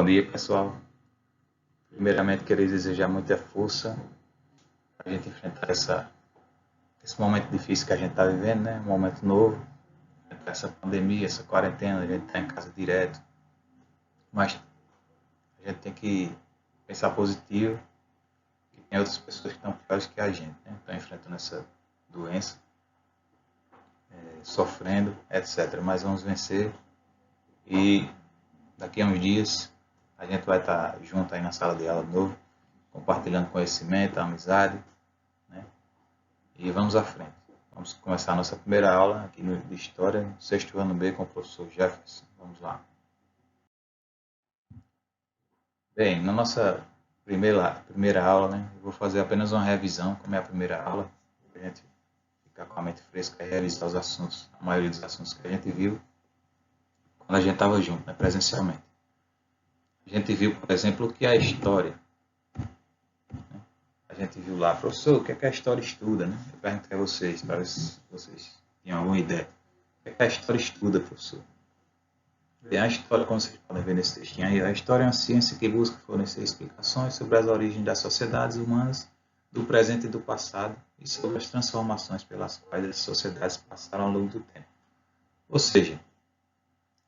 Bom dia, pessoal. Primeiramente, queria desejar muita força para a gente enfrentar esse momento difícil que a gente está vivendo, né? Um momento novo, essa pandemia, essa quarentena, a gente está em casa direto. Mas a gente tem que pensar positivo, que tem outras pessoas que estão piores que a gente, né? Estão enfrentando essa doença, sofrendo, etc. Mas vamos vencer e daqui a uns dias a gente vai estar junto aí na sala de aula de novo, compartilhando conhecimento, amizade, né? E vamos à frente. Vamos começar a nossa primeira aula aqui de História, sexto ano B, com o professor Jefferson. Vamos lá. Bem, na nossa primeira aula, né, eu vou fazer apenas uma revisão, como é a primeira aula, para a gente ficar com a mente fresca e revisar os assuntos, a maioria dos assuntos que a gente viu quando a gente estava junto, né, presencialmente. A gente viu, por exemplo, que a história. A gente viu lá, professor, o que é que a história estuda, né? Eu perguntei a vocês, para ver se vocês tinham alguma ideia. O que é que a história estuda, professor? Bem, a história, como vocês podem ver nesse textinho aí, a história é uma ciência que busca fornecer explicações sobre as origens das sociedades humanas, do presente e do passado, e sobre as transformações pelas quais as sociedades passaram ao longo do tempo. Ou seja,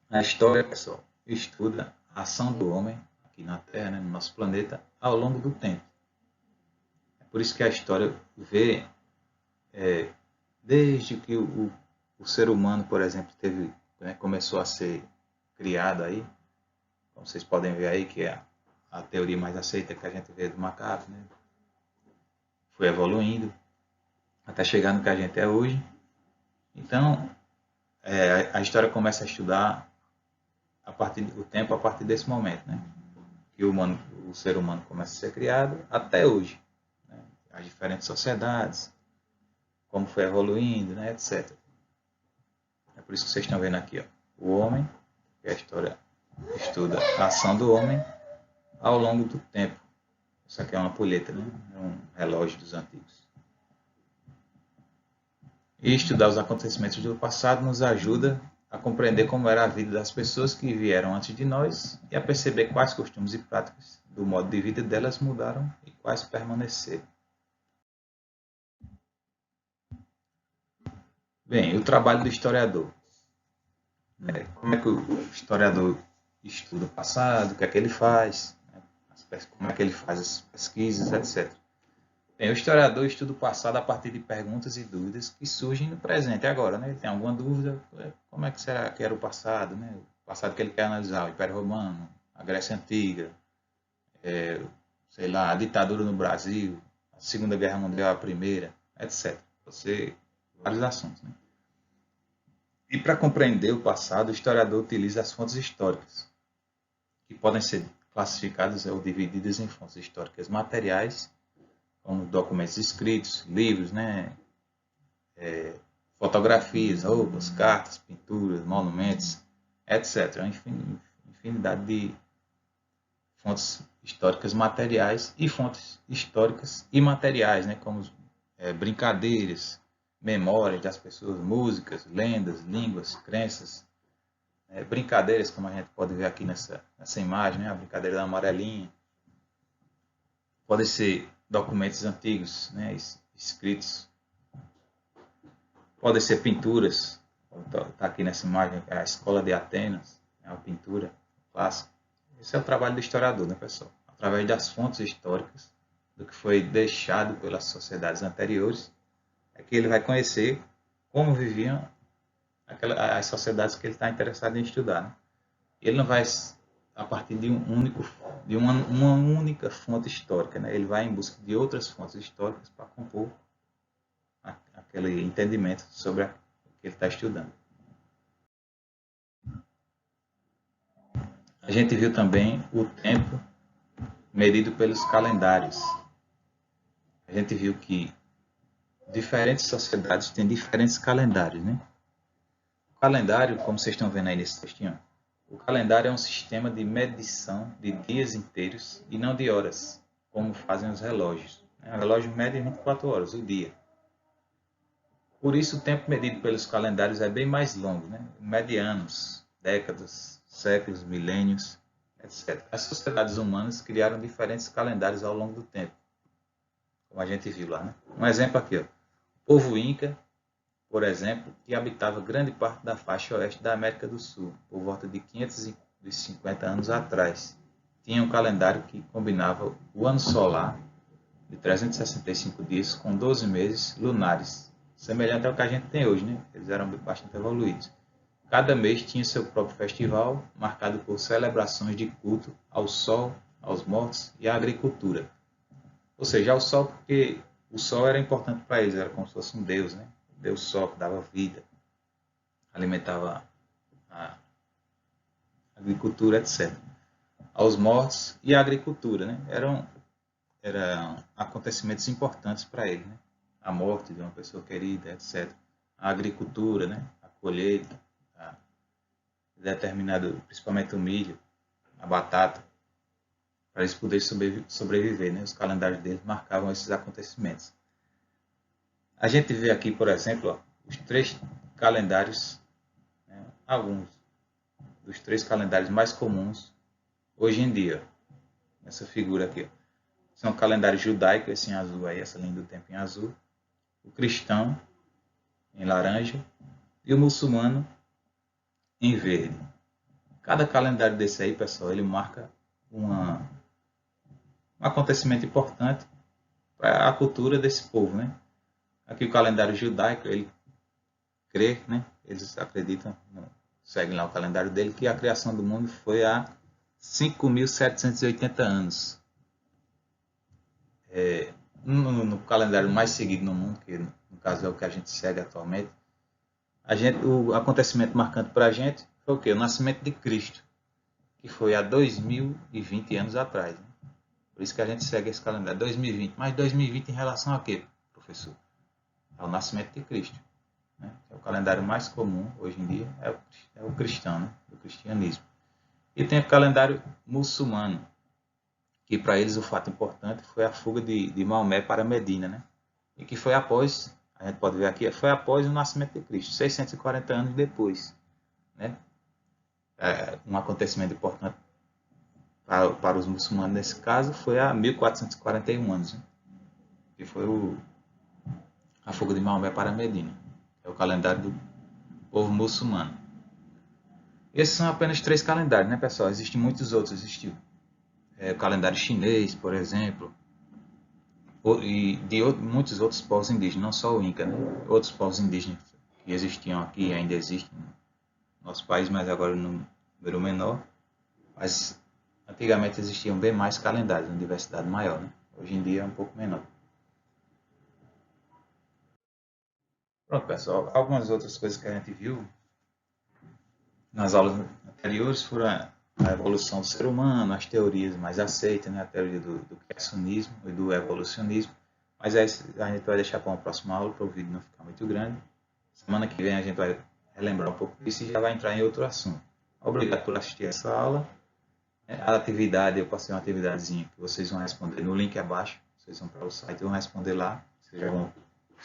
a história, pessoal, estuda a ação do homem aqui na Terra, né, no nosso planeta, ao longo do tempo. É por isso que a história vê, desde que o ser humano, por exemplo, começou a ser criado aí, como vocês podem ver aí, que é a teoria mais aceita que a gente vê do macaco, né? Foi evoluindo até chegar no que a gente é hoje. Então, a história começa a estudar a partir desse momento, né? Que o ser humano começa a ser criado até hoje, né? As diferentes sociedades, como foi evoluindo, né? Etc. É por isso que vocês estão vendo aqui, ó, o homem, que a história estuda a ação do homem ao longo do tempo. Isso aqui é uma ampulheta, né? É um relógio dos antigos. E estudar os acontecimentos do passado nos ajuda a compreender como era a vida das pessoas que vieram antes de nós e a perceber quais costumes e práticas do modo de vida delas mudaram e quais permaneceram. Bem, o trabalho do historiador. Como é que o historiador estuda o passado, o que é que ele faz, como é que ele faz as pesquisas, etc. Bem, o historiador estuda o passado a partir de perguntas e dúvidas que surgem no presente agora, né? Ele tem alguma dúvida, como é que será que era o passado, né? O passado que ele quer analisar, o Império Romano, a Grécia Antiga, sei lá, a ditadura no Brasil, a Segunda Guerra Mundial, a Primeira, etc. Vários assuntos, né? E para compreender o passado, o historiador utiliza as fontes históricas, que podem ser classificadas ou divididas em fontes históricas materiais, como documentos escritos, livros, né? Fotografias, roupas, cartas, pinturas, monumentos, etc. Infinidade de fontes históricas materiais e fontes históricas imateriais, né? Como brincadeiras, memórias das pessoas, músicas, lendas, línguas, crenças, brincadeiras, como a gente pode ver aqui nessa imagem, né? A brincadeira da amarelinha. Pode ser documentos antigos, né? Escritos. Podem ser pinturas, está aqui nessa imagem, a Escola de Atenas, é uma pintura clássica. Esse é o trabalho do historiador, né, pessoal? Através das fontes históricas, do que foi deixado pelas sociedades anteriores, é que ele vai conhecer como viviam as sociedades que ele está interessado em estudar, né? Ele não vai, a partir de uma única fonte histórica, né? Ele vai em busca de outras fontes históricas para compor aquele entendimento sobre o que ele está estudando. A gente viu também o tempo medido pelos calendários. A gente viu que diferentes sociedades têm diferentes calendários, né? O calendário, como vocês estão vendo aí nesse textinho, o calendário é um sistema de medição de dias inteiros e não de horas, como fazem os relógios. O relógio mede 24 horas, o dia. Por isso, o tempo medido pelos calendários é bem mais longo, né? Mede anos, décadas, séculos, milênios, etc. As sociedades humanas criaram diferentes calendários ao longo do tempo, como a gente viu lá, né? Um exemplo aqui, ó. O povo Inca, por exemplo, que habitava grande parte da faixa oeste da América do Sul, por volta de 550 anos atrás, tinha um calendário que combinava o ano solar de 365 dias com 12 meses lunares, semelhante ao que a gente tem hoje, né? Eles eram bastante evoluídos. Cada mês tinha seu próprio festival, marcado por celebrações de culto ao sol, aos mortos e à agricultura. Ou seja, ao sol, porque o sol era importante para eles, era como se fosse um deus, né? O deus sol que dava vida, alimentava a agricultura, etc. Aos mortos e à agricultura, né? Eram acontecimentos importantes para ele, né? A morte de uma pessoa querida, etc. A agricultura, né? A colheita, determinado, principalmente o milho, a batata, para eles poderem sobreviver, né? Os calendários deles marcavam esses acontecimentos. A gente vê aqui, por exemplo, ó, os 3 calendários, né? Alguns dos 3 calendários mais comuns hoje em dia. Essa figura aqui, ó. São o calendário judaico, esse em azul aí, essa linha do tempo em azul, o cristão em laranja e o muçulmano em verde. Cada calendário desse aí, pessoal, ele marca um acontecimento importante para a cultura desse povo, né? Aqui o calendário judaico, ele crê, né? Eles acreditam, seguem lá o calendário dele, que a criação do mundo foi há 5.780 anos. No calendário mais seguido no mundo, que no caso é o que a gente segue atualmente, o acontecimento marcante para a gente foi o quê? O nascimento de Cristo, que foi há 2020 anos atrás. Né? Por isso que a gente segue esse calendário, 2020. Mas 2020 em relação a quê, professor? Ao nascimento de Cristo. Né? É o calendário mais comum hoje em dia, é o cristão, né? O cristianismo. E tem o calendário muçulmano, que para eles o fato importante foi a fuga de Maomé para Medina, né? E que foi após, a gente pode ver aqui, foi após o nascimento de Cristo, 640 anos depois, né? Um acontecimento importante para os muçulmanos nesse caso foi há 1441 anos, né? Que foi a fuga de Maomé para Medina. É o calendário do povo muçulmano. Esses são apenas 3 calendários, né, pessoal? Existem muitos outros. Existiu o calendário chinês, por exemplo, e de muitos outros povos indígenas, não só o Inca, né? Outros povos indígenas que existiam aqui, ainda existem no nosso país, mas agora no número menor. Mas antigamente existiam bem mais calendários, uma diversidade maior, né? Hoje em dia é um pouco menor. Pronto, pessoal, algumas outras coisas que a gente viu nas aulas anteriores foram a evolução do ser humano, as teorias mais aceitas, né? A teoria do criacionismo e do evolucionismo. Mas a gente vai deixar para uma próxima aula, para o vídeo não ficar muito grande. Semana que vem a gente vai relembrar um pouco disso e já vai entrar em outro assunto. Obrigado por assistir essa aula. A atividade, eu passei uma atividadezinha que vocês vão responder no link abaixo. Vocês vão para o site e vão responder lá. São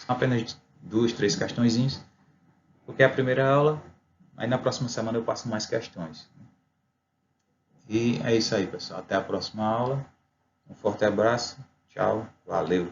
apenas 2, 3 questõezinhas. Porque é a primeira aula. Aí na próxima semana eu passo mais questões. E é isso aí, pessoal. Até a próxima aula. Um forte abraço. Tchau. Valeu.